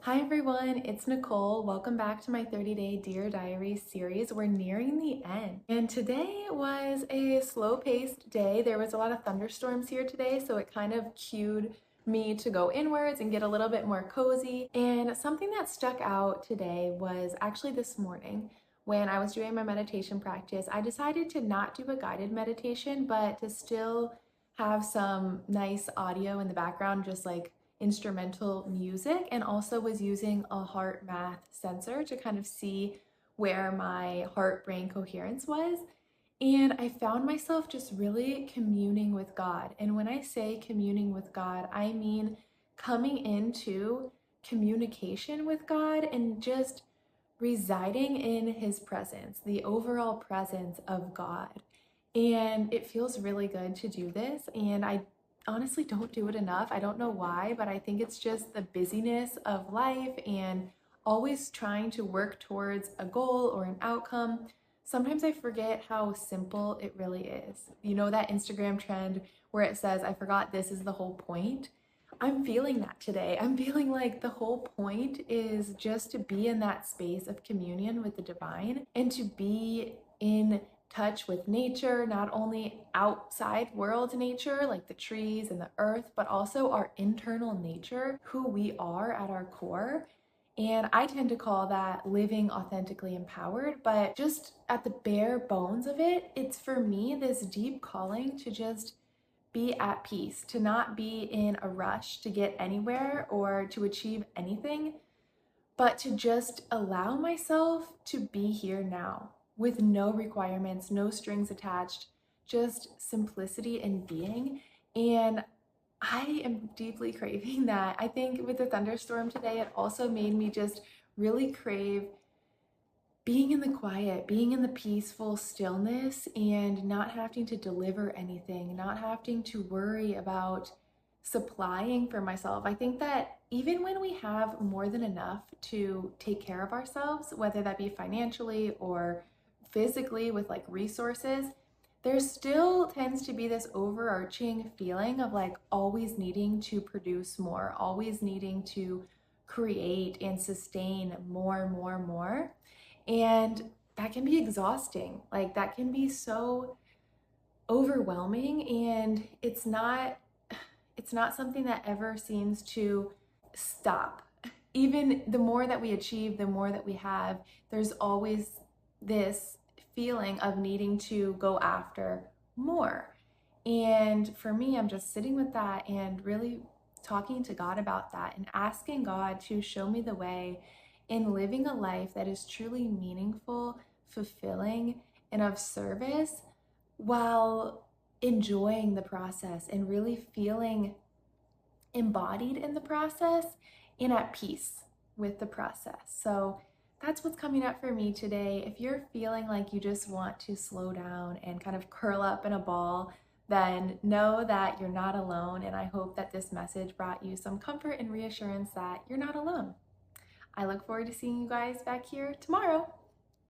Hi everyone, it's Nicole. Welcome back to my 30-day Dear Diary series. We're nearing the end. And today was a slow-paced day. There was a lot of thunderstorms here today, so it kind of cued me to go inwards and get a little bit more cozy. And something that stuck out today was actually this morning when I was doing my meditation practice. I decided to not do a guided meditation, but to still have some nice audio in the background, just like instrumental music, and also was using a heart math sensor to kind of see where my heart brain coherence was. And I found myself just really communing with God. And when I say communing with God, I mean coming into communication with God and just residing in His presence, the overall presence of God. And it feels really good to do this. And I honestly don't do it enough. I don't know why, but I think it's just the busyness of life and always trying to work towards a goal or an outcome. Sometimes I forget how simple it really is. You know that Instagram trend where it says, I forgot this is the whole point? I'm feeling that today. I'm feeling like the whole point is just to be in that space of communion with the divine and to be in touch with nature, not only outside world nature like the trees and the earth, but also our internal nature, who we are at our core. And I tend to call that living authentically empowered, but just at the bare bones of it, it's for me this deep calling to just be at peace, to not be in a rush to get anywhere or to achieve anything, but to just allow myself to be here now with no requirements, no strings attached, just simplicity and being. And I am deeply craving that. I think with the thunderstorm today, it also made me just really crave being in the quiet, being in the peaceful stillness, and not having to deliver anything, not having to worry about supplying for myself. I think that even when we have more than enough to take care of ourselves, whether that be financially or physically with like resources, there still tends to be this overarching feeling of like always needing to produce more, always needing to create and sustain more, more, more. And that can be exhausting. Like that can be so overwhelming, and it's not something that ever seems to stop. Even the more that we achieve, the more that we have, there's always this feeling of needing to go after more. And for me, I'm just sitting with that and really talking to God about that and asking God to show me the way in living a life that is truly meaningful, fulfilling, and of service while enjoying the process and really feeling embodied in the process and at peace with the process. So that's what's coming up for me today. If you're feeling like you just want to slow down and kind of curl up in a ball, then know that you're not alone. And I hope that this message brought you some comfort and reassurance that you're not alone. I look forward to seeing you guys back here tomorrow.